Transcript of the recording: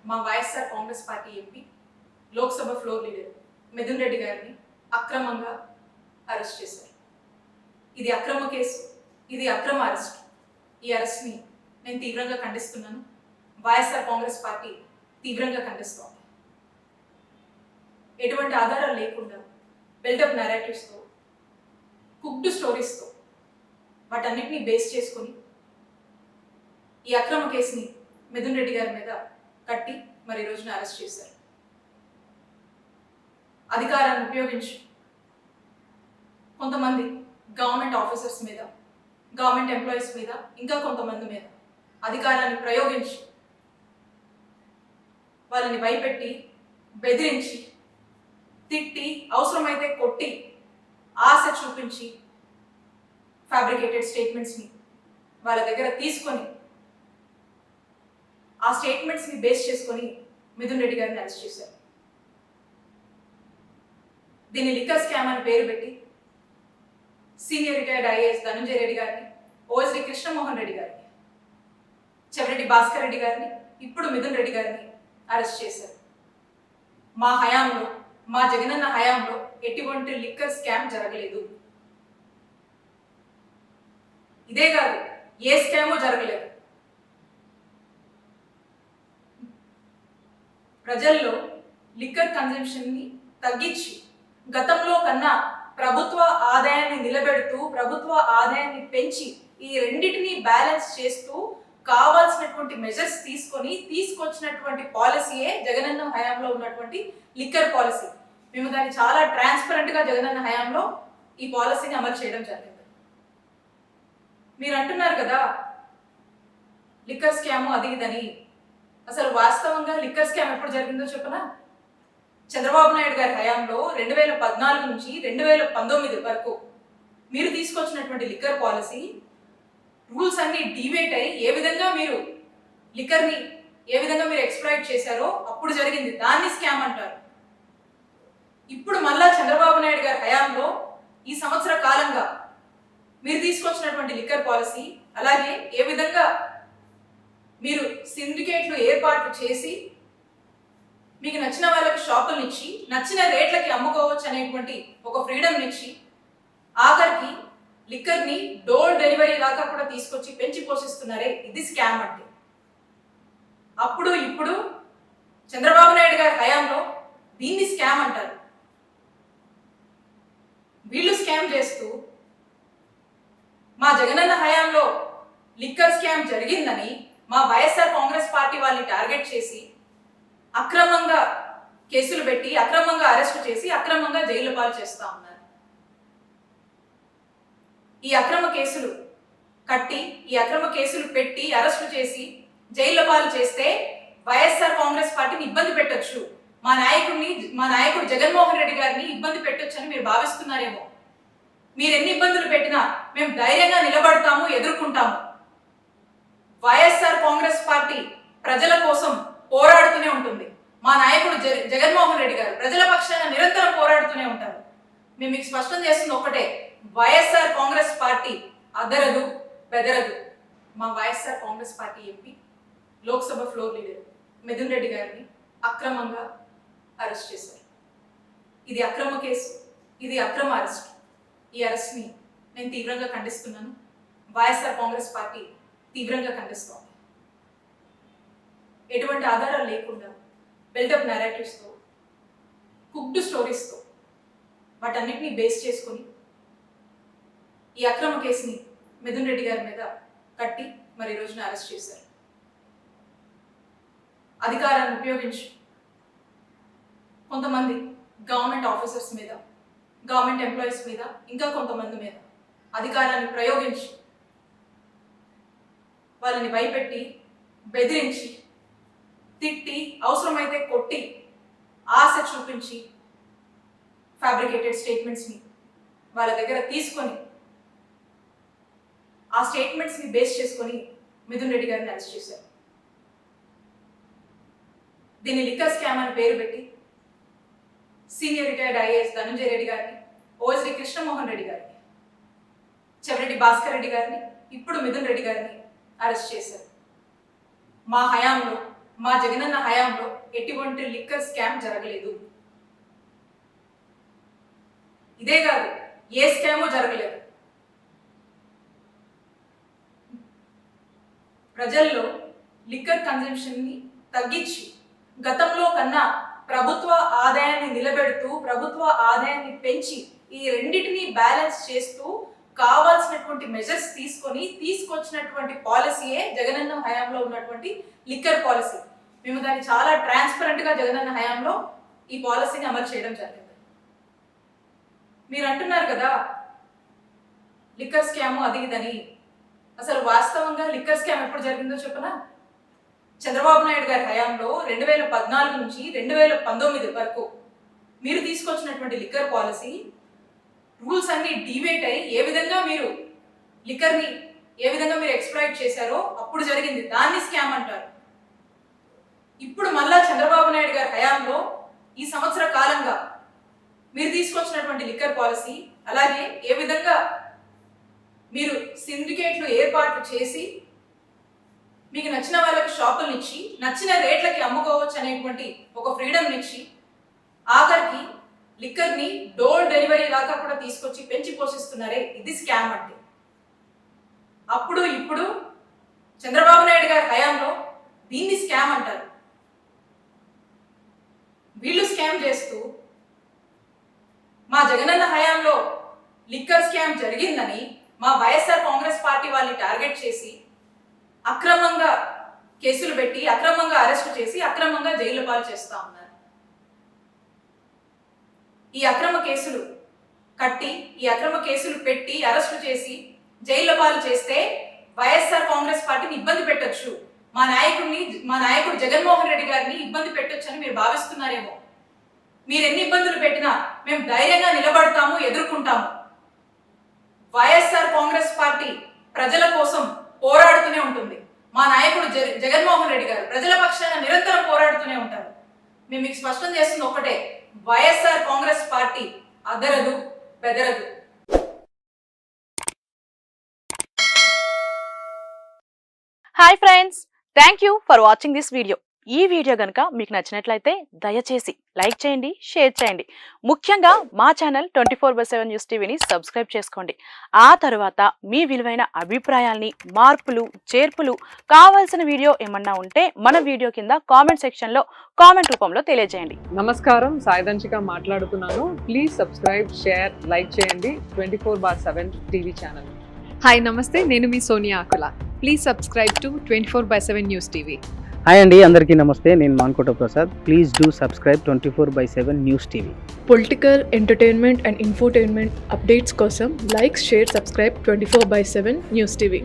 మా YSR Congress party MP Lok Sabha floor leader Mithun Reddy గారిని అక్రమంగా అరెస్ట్ చేశారు. ఇది అక్రమ కేసు, ఇది అక్రమ అరెస్ట్. ఈ అరెస్ట్ని నేను తీవ్రంగా ఖండిస్తున్నాను. వైఎస్ఆర్ కాంగ్రెస్ పార్టీ తీవ్రంగా ఖండిస్తోంది. ఎటువంటి ఆధారాలు లేకుండా బిల్డప్ నెరేటివ్స్తో, కుక్డ్ స్టోరీస్తో వాటన్నిటిని బేస్ చేసుకొని ఈ అక్రమ కేసుని మిథున్ రెడ్డి గారి మీద కట్టి మరి ఈ రోజున అరెస్ట్ చేశారు. అధికారాన్ని ఉపయోగించి కొంతమంది గవర్నమెంట్ ఆఫీసర్స్ మీద, గవర్నమెంట్ ఎంప్లాయీస్ మీద, ఇంకా కొంతమంది మీద అధికారాన్ని ప్రయోగించి వాళ్ళని భయపెట్టి, బెదిరించి, తిట్టి, అవసరమైతే కొట్టి, ఆశ చూపించి ఫ్యాబ్రికేటెడ్ స్టేట్మెంట్స్ని వాళ్ళ దగ్గర తీసుకొని ఆ స్టేట్మెంట్స్ని బేస్ చేసుకొని మిథున్ రెడ్డి గారిని అరెస్ట్ చేశారు. దీన్ని లిక్కర్ స్కామ్ అని పేరు పెట్టి senior retired IAS Dhananjaya Reddy గారిని, ఓఎస్డి కృష్ణమోహన్ రెడ్డి గారిని, చెవిరెడ్డి భాస్కర్ రెడ్డి గారిని, ఇప్పుడు మిథున్ రెడ్డి గారిని అరెస్ట్ చేశారు. మా హయాంలో, మా జగనన్న హయాంలో ఎటువంటి లిక్కర్ స్కామ్ జరగలేదు. ఇదే కాదు, ఏ స్కాము జరగలేదు. ప్రజల్లో లిక్కర్ కన్జంప్షన్ని తగ్గించి గతంలో కన్నా ప్రభుత్వ ఆదాయాన్ని నిలబెడుతూ, ప్రభుత్వ ఆదాయాన్ని పెంచి ఈ రెండింటిని బ్యాలెన్స్ చేస్తూ కావాల్సినటువంటి మెజర్స్ తీసుకొచ్చినటువంటి పాలసీయే జగనన్న హయాంలో ఉన్నటువంటి లిక్కర్ పాలసీ. మేము దాన్ని చాలా ట్రాన్స్పరెంట్గా జగనన్న హయాంలో ఈ పాలసీని అమలు చేయడం జరిగింది. మీరు అంటున్నారు కదా లిక్కర్ స్కాము అది ఇదని. అసలు వాస్తవంగా లిక్కర్ స్కామ్ ఎప్పుడు జరిగిందో చెప్పనా? చంద్రబాబు నాయుడు గారి హయాంలో 2014 నుంచి 2019 వరకు మీరు తీసుకొచ్చినటువంటి లిక్కర్ పాలసీ రూల్స్ అన్ని డివేట్ అయ్యి ఏ విధంగా మీరు లిక్కర్ని ఏ విధంగా మీరు ఎక్స్ప్లాయిట్ చేశారో అప్పుడు జరిగింది. దాన్ని స్కామ్ అంటారు. ఇప్పుడు మళ్ళా చంద్రబాబు నాయుడు గారి హయాంలో ఈ సంవత్సర కాలంగా మీరు తీసుకొచ్చినటువంటి లిక్కర్ పాలసీ, అలాగే ఏ విధంగా మీరు సిండికేట్లు ఏర్పాట్లు చేసి మీకు నచ్చిన వాళ్ళకి షాపులను ఇచ్చి నచ్చిన రేట్లకి అమ్ముకోవచ్చు అనేటువంటి ఒక ఫ్రీడమ్ ఇచ్చి ఆఖరికి లిక్కర్ని డోర్ డెలివరీ దాకా కూడా తీసుకొచ్చి పెంచి పోషిస్తున్నారే, ఇది స్కామ్ అంటే. అప్పుడు ఇప్పుడు చంద్రబాబు నాయుడు గారి హయాంలో దీన్ని స్కామ్ అంటారు. వీళ్ళు స్కామ్ చేస్తూ మా జగనన్న హయాంలో లిక్కర్ స్కామ్ జరిగిందని మా వైఎస్ఆర్ కాంగ్రెస్ పార్టీ వాళ్ళని టార్గెట్ చేసి అక్రమంగా కేసులు పెట్టి, అక్రమంగా అరెస్టు చేసి, అక్రమంగా జైలు పాలు చేస్తూ ఉన్నారు. ఈ అక్రమ కేసులు కట్టి, ఈ అక్రమ కేసులు పెట్టి అరెస్టు చేసి జైలు పాలు చేస్తే వైఎస్ఆర్ కాంగ్రెస్ పార్టీని ఇబ్బంది పెట్టొచ్చు, మా నాయకుడు జగన్మోహన్ రెడ్డి గారిని ఇబ్బంది పెట్టొచ్చు అని మీరు భావిస్తున్నారేమో. మీరు ఎన్ని ఇబ్బందులు పెట్టినా మేము ధైర్యంగా నిలబడతాము, ఎదుర్కొంటాము. వైఎస్ఆర్ కాంగ్రెస్ పార్టీ ప్రజల కోసం పోరాడుతూనే ఉంటుంది. మా నాయకుడు జగన్మోహన్ రెడ్డి గారు ప్రజల పక్షాన నిరంతరం పోరాడుతూనే ఉంటారు. మేము మీకు స్పష్టం చేస్తుంది ఒకటే, వైఎస్ఆర్ కాంగ్రెస్ పార్టీ అదరదు, బెదరదు. మా YSR Congress party MP Lok Sabha floor leader Mithun Reddy గారిని అక్రమంగా అరెస్ట్ చేశారు. ఇది అక్రమ కేసు, ఇది అక్రమ అరెస్ట్. ఈ అరెస్ట్ని నేను తీవ్రంగా ఖండిస్తున్నాను. వైఎస్ఆర్ కాంగ్రెస్ పార్టీ తీవ్రంగా ఖండిస్తోంది. ఎటువంటి ఆధారాలు లేకుండా బిల్డప్ నెరేటివ్స్తో, కుక్డ్ స్టోరీస్తో వాటన్నిటిని బేస్ చేసుకొని ఈ అక్రమ కేసుని మిథున్ రెడ్డి గారి మీద కట్టి మరి ఈ రోజున అరెస్ట్ చేశారు. అధికారాన్ని ఉపయోగించి కొంతమంది గవర్నమెంట్ ఆఫీసర్స్ మీద, గవర్నమెంట్ ఎంప్లాయీస్ మీద, ఇంకా కొంతమంది మీద అధికారాన్ని ప్రయోగించి వాళ్ళని భయపెట్టి, బెదిరించి, తిట్టి, అవసరమైతే కొట్టి, ఆశ చూపించి ఫ్యాబ్రికేటెడ్ స్టేట్మెంట్స్ని వాళ్ళ దగ్గర తీసుకొని ఆ స్టేట్మెంట్స్ని బేస్ చేసుకొని మిథున్ రెడ్డి గారిని అరెస్ట్ చేశారు. దీన్ని లిక్కర్ స్కామ్ అని పేరు పెట్టి senior retired IAS Dhananjaya Reddy గారిని, ఓఎస్డి కృష్ణమోహన్ రెడ్డి గారిని, చెవిరెడ్డి భాస్కర్ రెడ్డి గారిని, ఇప్పుడు మిథున్ రెడ్డి గారిని అరెస్ట్ చేశారు. మా హయాంలో, మా జగనన్న హయాంలో ఎటువంటి లిక్కర్ స్కామ్ జరగలేదు. ఇదే కాదు, ఏ స్కాము జరగలేదు. ప్రజల్లో లిక్కర్ కన్జంప్షన్ ని తగ్గించి గతంలో కన్నా ప్రభుత్వ ఆదాయాన్ని నిలబెడుతూ ప్రభుత్వ ఆదాయాన్ని పెంచి ఈ రెండింటిని బ్యాలెన్స్ చేస్తూ కావాల్సినటువంటి మెజర్స్ తీసుకొచ్చినటువంటి పాలసీయే జగనన్న హయాంలో ఉన్నటువంటి లిక్కర్ పాలసీ. మేము దాన్ని చాలా ట్రాన్స్పరెంట్ గా జగనన్న హయాంలో ఈ పాలసీని అమలు చేయడం జరిగింది. మీరు అంటున్నారు కదా లిక్కర్ స్కామ్ అది ఇదని. అసలు వాస్తవంగా లిక్కర్ స్కామ్ ఎప్పుడు జరిగిందో చెప్పనా? చంద్రబాబు నాయుడు గారి హయాంలో 2014 నుంచి 2019 వరకు మీరు తీసుకొచ్చినటువంటి లిక్కర్ పాలసీ రూల్స్ అన్ని డివేట్ అయ్యి ఏ విధంగా మీరు లిక్కర్ని ఏ విధంగా మీరు ఎక్స్ప్లాయిట్ చేశారో అప్పుడు జరిగింది. దాన్ని స్కామ్ అంటారు. ఇప్పుడు మళ్ళా చంద్రబాబు నాయుడు గారి హయాంలో ఈ సంవత్సర కాలంగా మీరు తీసుకొచ్చినటువంటి లిక్కర్ పాలసీ, అలాగే ఏ విధంగా మీరు సిండికేట్లు ఏర్పాటు చేసి మీకు నచ్చిన వాళ్ళకి షాపులను ఇచ్చి నచ్చిన రేట్లకి అమ్ముకోవచ్చు అనేటువంటి ఒక ఫ్రీడమ్ ఇచ్చి ఆఖరికి లిక్కర్ని డోర్ డెలివరీ దాకా కూడా తీసుకొచ్చి పెంచి పోషిస్తున్నారే, ఇది స్కామ్ అంటే. అప్పుడు ఇప్పుడు చంద్రబాబు నాయుడు గారి హయాంలో దీన్ని స్కామ్ అంటారు. వీళ్ళు స్కామ్ చేస్తూ మా జగనన్న హయాంలో లిక్కర్ స్కామ్ జరిగిందని మా వైఎస్ఆర్ కాంగ్రెస్ పార్టీ వాళ్ళని టార్గెట్ చేసి అక్రమంగా కేసులు పెట్టి అక్రమంగా అరెస్టు చేసి అక్రమంగా జైలు పాలు చేస్తా ఉన్నారు. ఈ అక్రమ కేసులు కట్టి ఈ అక్రమ కేసులు పెట్టి అరెస్టు చేసి జైలు పాలు చేస్తే వైఎస్ఆర్ కాంగ్రెస్ పార్టీని ఇబ్బంది పెట్టొచ్చు, మా నాయకుడు జగన్మోహన్ రెడ్డి గారిని ఇబ్బంది పెట్టొచ్చు అని మీరు భావిస్తున్నారేమో. మీరు ఎన్ని ఇబ్బందులు పెట్టినా మేము ధైర్యంగా నిలబడతాము, ఎదుర్కొంటాము. వైఎస్ఆర్ కాంగ్రెస్ పార్టీ ప్రజల కోసం పోరాడుతూనే ఉంటుంది. మా నాయకుడు జగన్మోహన్ రెడ్డి గారు ప్రజల పక్షాన నిరంతరం పోరాడుతూనే ఉంటారు. మేము మీకు స్పష్టం చేస్తుంది ఒకటే, వైఎస్ఆర్ కాంగ్రెస్ పార్టీ అదరదు, బెదరదు. Hi friends, thank you for watching this video. ఈ వీడియో కనుక మీకు నచ్చినట్లయితే దయచేసి లైక్ చేయండి, షేర్ చేయండి. ముఖ్యంగా మా ఛానల్ 24/7 న్యూస్ టీవీని సబ్స్క్రైబ్ చేసుకోండి. ఆ తర్వాత మీ విలువైన అభిప్రాయాల్ని, మార్పులు, చేర్పులు, కావాల్సిన వీడియో ఏమన్నా ఉంటే మన వీడియో కింద కామెంట్ సెక్షన్లో కామెంట్ రూపంలో తెలియజేయండి. నమస్కారం, సాయిదంచిక మాట్లాడుతున్నాను. ప్లీజ్ సబ్స్క్రైబ్, షేర్, లైక్ చేయండి 24/7 టీవీ ఛానల్. హాయ్ నమస్తే, నేను మీ Sonia Akula. Please subscribe to 24/7 news TV. Hi అండి, అందరికీ నమస్తే. నేను Mankota Prasad. Please do subscribe 24/7 news TV. Political, entertainment and infotainment updates కోసం like, share, subscribe 24/7 news TV.